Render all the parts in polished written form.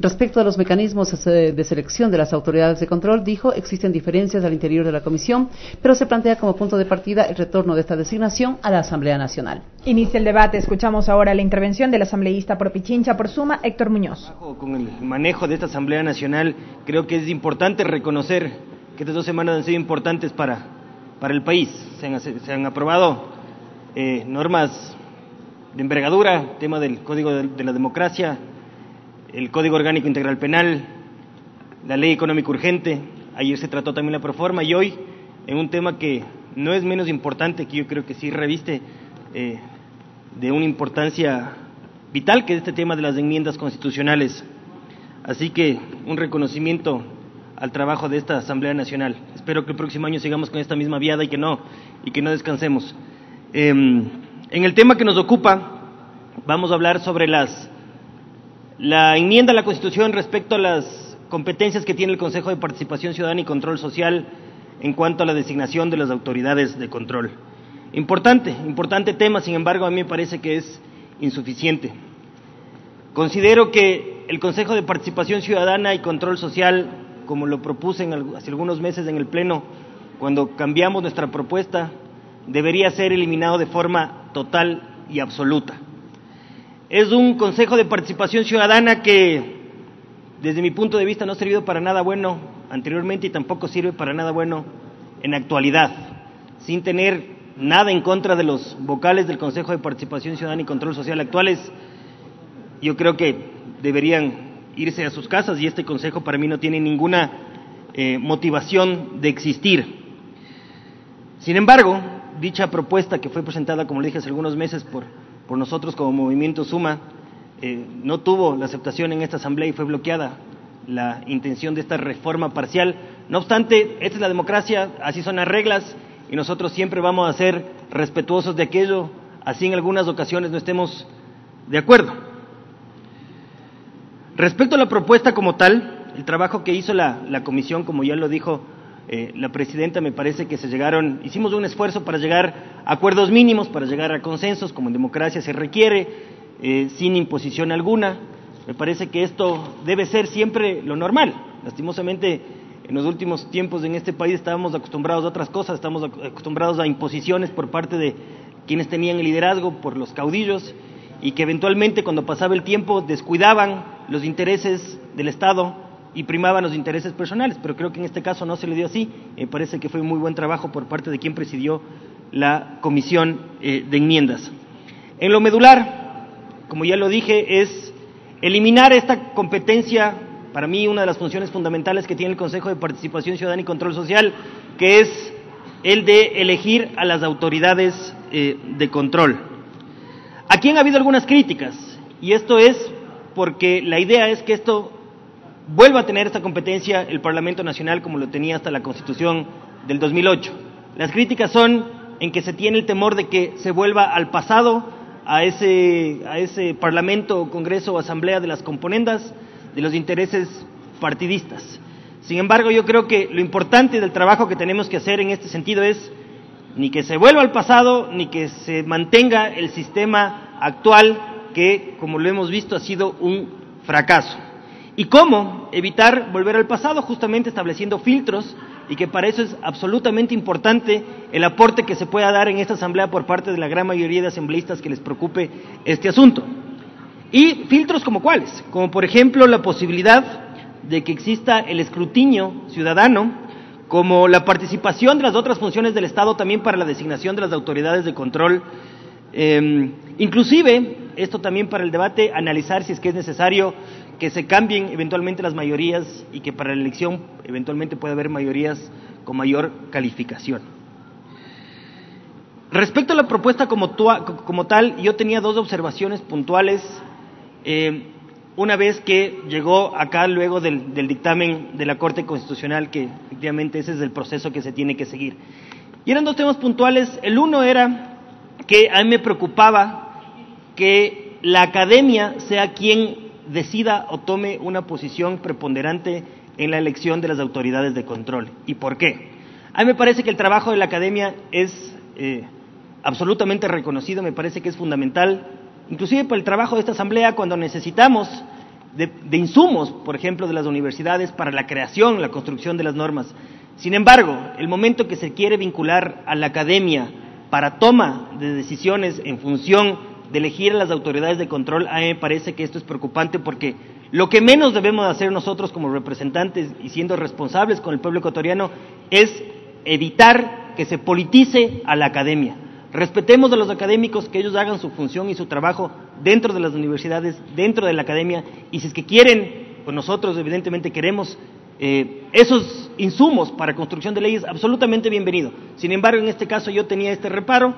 Respecto a los mecanismos de selección de las autoridades de control, dijo, existen diferencias al interior de la comisión, pero se plantea como punto de partida el retorno de esta designación a la Asamblea Nacional. Inicia el debate. Escuchamos ahora la intervención del asambleísta por Pichincha por Suma, Héctor Muñoz. Con el manejo de esta Asamblea Nacional, creo que es importante reconocer que estas 2 semanas han sido importantes para el país. Se han aprobado normas de envergadura, tema del Código de la Democracia, el Código Orgánico Integral Penal, la Ley Económica Urgente. Ayer se trató también la proforma y hoy en un tema que no es menos importante, que yo creo que sí reviste de una importancia vital, que es este tema de las enmiendas constitucionales. Así que un reconocimiento al trabajo de esta Asamblea Nacional. Espero que el próximo año sigamos con esta misma viada y que no descansemos. En el tema que nos ocupa, vamos a hablar sobre la enmienda a la Constitución respecto a las competencias que tiene el Consejo de Participación Ciudadana y Control Social en cuanto a la designación de las autoridades de control. Importante tema, sin embargo, a mí me parece que es insuficiente. Considero que el Consejo de Participación Ciudadana y Control Social, como lo propuse hace algunos meses en el Pleno, cuando cambiamos nuestra propuesta, debería ser eliminado de forma total y absoluta. Es un Consejo de Participación Ciudadana que, desde mi punto de vista, no ha servido para nada bueno anteriormente y tampoco sirve para nada bueno en la actualidad. Sin tener nada en contra de los vocales del Consejo de Participación Ciudadana y Control Social actuales, yo creo que deberían irse a sus casas y este Consejo para mí no tiene ninguna motivación de existir. Sin embargo, dicha propuesta que fue presentada, como le dije hace algunos meses, por nosotros como Movimiento Suma, no tuvo la aceptación en esta Asamblea y fue bloqueada la intención de esta reforma parcial. No obstante, esta es la democracia, así son las reglas y nosotros siempre vamos a ser respetuosos de aquello, así en algunas ocasiones no estemos de acuerdo. Respecto a la propuesta como tal, el trabajo que hizo la comisión, como ya lo dijo la presidenta, me parece que hicimos un esfuerzo para llegar a acuerdos mínimos, para llegar a consensos, como en democracia se requiere, sin imposición alguna. Me parece que esto debe ser siempre lo normal. Lastimosamente, en los últimos tiempos en este país estábamos acostumbrados a otras cosas, estamos acostumbrados a imposiciones por parte de quienes tenían el liderazgo, por los caudillos, y que eventualmente cuando pasaba el tiempo descuidaban los intereses del Estado y primaban los intereses personales, pero creo que en este caso no se le dio así. Me parece que fue un muy buen trabajo por parte de quien presidió la comisión de enmiendas. En lo medular, como ya lo dije, es eliminar esta competencia, para mí una de las funciones fundamentales que tiene el Consejo de Participación Ciudadana y Control Social, que es el de elegir a las autoridades de control. Aquí han habido algunas críticas, y esto es porque la idea es que esto vuelva a tener esta competencia el Parlamento Nacional como lo tenía hasta la Constitución del 2008. Las críticas son en que se tiene el temor de que se vuelva al pasado, a ese Parlamento, Congreso o Asamblea de las componendas de los intereses partidistas. Sin embargo, yo creo que lo importante del trabajo que tenemos que hacer en este sentido es ni que se vuelva al pasado, ni que se mantenga el sistema actual que, como lo hemos visto, ha sido un fracaso. ¿Y cómo evitar volver al pasado? Justamente estableciendo filtros, y que para eso es absolutamente importante el aporte que se pueda dar en esta Asamblea por parte de la gran mayoría de asambleístas que les preocupe este asunto. Y filtros como cuáles, como por ejemplo la posibilidad de que exista el escrutinio ciudadano, como la participación de las otras funciones del Estado también para la designación de las autoridades de control, inclusive, esto también para el debate, analizar si es que es necesario que se cambien eventualmente las mayorías y que para la elección eventualmente pueda haber mayorías con mayor calificación. Respecto a la propuesta como tal, yo tenía dos observaciones puntuales, una vez que llegó acá luego del dictamen de la Corte Constitucional, que efectivamente ese es el proceso que se tiene que seguir. Y eran dos temas puntuales. El uno era que a mí me preocupaba que la academia sea quien decida o tome una posición preponderante en la elección de las autoridades de control. ¿Y por qué? A mí me parece que el trabajo de la academia es absolutamente reconocido, me parece que es fundamental, inclusive para el trabajo de esta Asamblea, cuando necesitamos de insumos, por ejemplo, de las universidades para la creación, la construcción de las normas. Sin embargo, el momento que se quiere vincular a la academia para toma de decisiones en función de elegir a las autoridades de control, a mí me parece que esto es preocupante, porque lo que menos debemos hacer nosotros como representantes y siendo responsables con el pueblo ecuatoriano es evitar que se politice a la academia. Respetemos a los académicos, que ellos hagan su función y su trabajo dentro de las universidades, dentro de la academia, y si es que quieren, pues nosotros evidentemente queremos esos insumos para construcción de leyes, absolutamente bienvenido. Sin embargo, en este caso yo tenía este reparo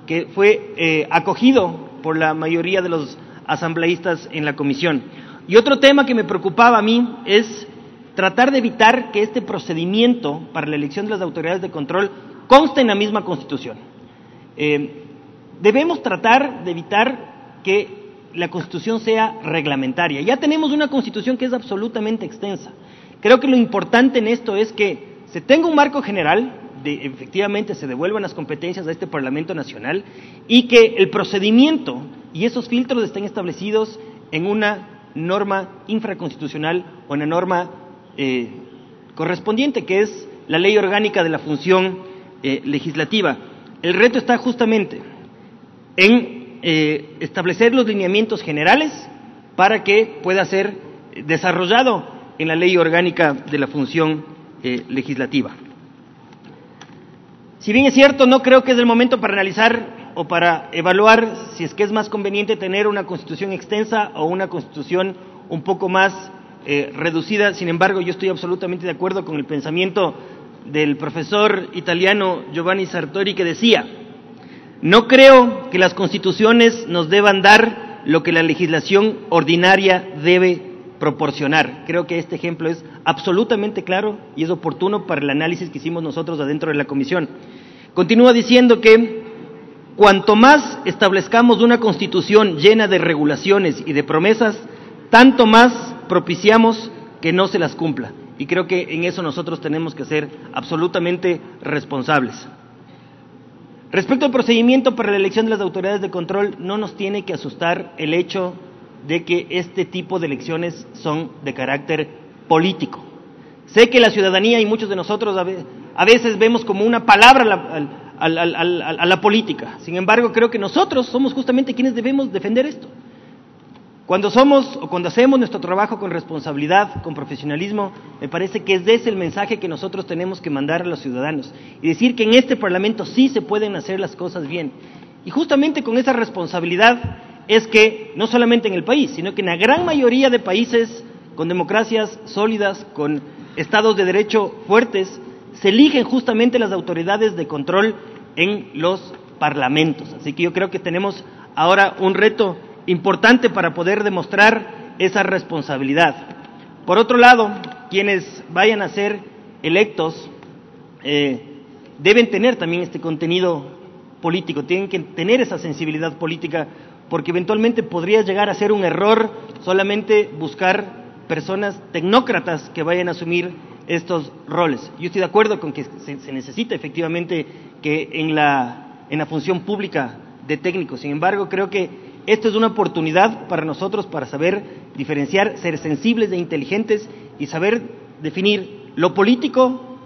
que fue acogido por la mayoría de los asambleístas en la comisión. Y otro tema que me preocupaba a mí es tratar de evitar que este procedimiento para la elección de las autoridades de control conste en la misma Constitución. Debemos tratar de evitar que la Constitución sea reglamentaria. Ya tenemos una Constitución que es absolutamente extensa. Creo que lo importante en esto es que se tenga un marco general, efectivamente se devuelvan las competencias a este Parlamento Nacional, y que el procedimiento y esos filtros estén establecidos en una norma infraconstitucional o en la norma correspondiente, que es la Ley Orgánica de la Función Legislativa. El reto está justamente en establecer los lineamientos generales para que pueda ser desarrollado en la Ley Orgánica de la Función Legislativa. Si bien es cierto, no creo que es el momento para analizar o para evaluar si es que es más conveniente tener una Constitución extensa o una Constitución un poco más reducida. Sin embargo, yo estoy absolutamente de acuerdo con el pensamiento del profesor italiano Giovanni Sartori, que decía: no creo que las constituciones nos deban dar lo que la legislación ordinaria debe proporcionar. Creo que este ejemplo es absolutamente claro y es oportuno para el análisis que hicimos nosotros adentro de la comisión. Continúa diciendo que cuanto más establezcamos una constitución llena de regulaciones y de promesas, tanto más propiciamos que no se las cumpla. Y creo que en eso nosotros tenemos que ser absolutamente responsables. Respecto al procedimiento para la elección de las autoridades de control, no nos tiene que asustar el hecho de que este tipo de elecciones son de carácter político. Sé que la ciudadanía y muchos de nosotros a veces vemos como una palabra a la política. Sin embargo, creo que nosotros somos justamente quienes debemos defender esto. Cuando hacemos nuestro trabajo con responsabilidad, con profesionalismo, me parece que ese es el mensaje que nosotros tenemos que mandar a los ciudadanos y decir que en este Parlamento sí se pueden hacer las cosas bien. Y justamente con esa responsabilidad es que, no solamente en el país, sino que en la gran mayoría de países con democracias sólidas, con estados de derecho fuertes, se eligen justamente las autoridades de control en los parlamentos. Así que yo creo que tenemos ahora un reto importante para poder demostrar esa responsabilidad. Por otro lado, quienes vayan a ser electos deben tener también este contenido político, tienen que tener esa sensibilidad política, porque eventualmente podría llegar a ser un error solamente buscar personas tecnócratas que vayan a asumir estos roles. Yo estoy de acuerdo con que se necesita efectivamente que en la función pública de técnicos. Sin embargo, creo que esto es una oportunidad para nosotros para saber diferenciar, ser sensibles e inteligentes y saber definir lo político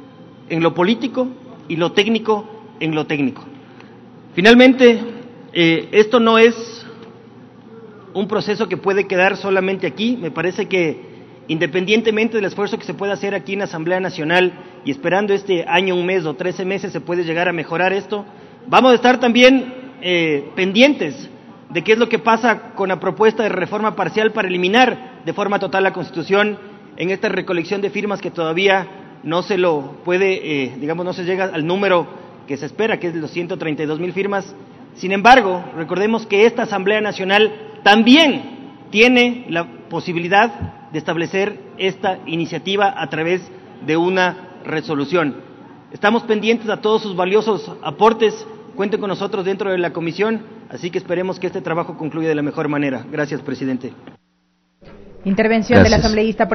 en lo político y lo técnico en lo técnico. Finalmente, esto no es un proceso que puede quedar solamente aquí. Me parece que independientemente del esfuerzo que se pueda hacer aquí en la Asamblea Nacional y esperando este año, un mes o 13 meses se puede llegar a mejorar esto, vamos a estar también pendientes de qué es lo que pasa con la propuesta de reforma parcial para eliminar de forma total la Constitución en esta recolección de firmas que todavía no se lo puede, no se llega al número que se espera, que es de los 132,000 firmas. Sin embargo, recordemos que esta Asamblea Nacional también tiene la posibilidad de establecer esta iniciativa a través de una resolución. Estamos pendientes a todos sus valiosos aportes. Cuenten con nosotros dentro de la comisión, así que esperemos que este trabajo concluya de la mejor manera. Gracias, presidente. Intervención del asambleísta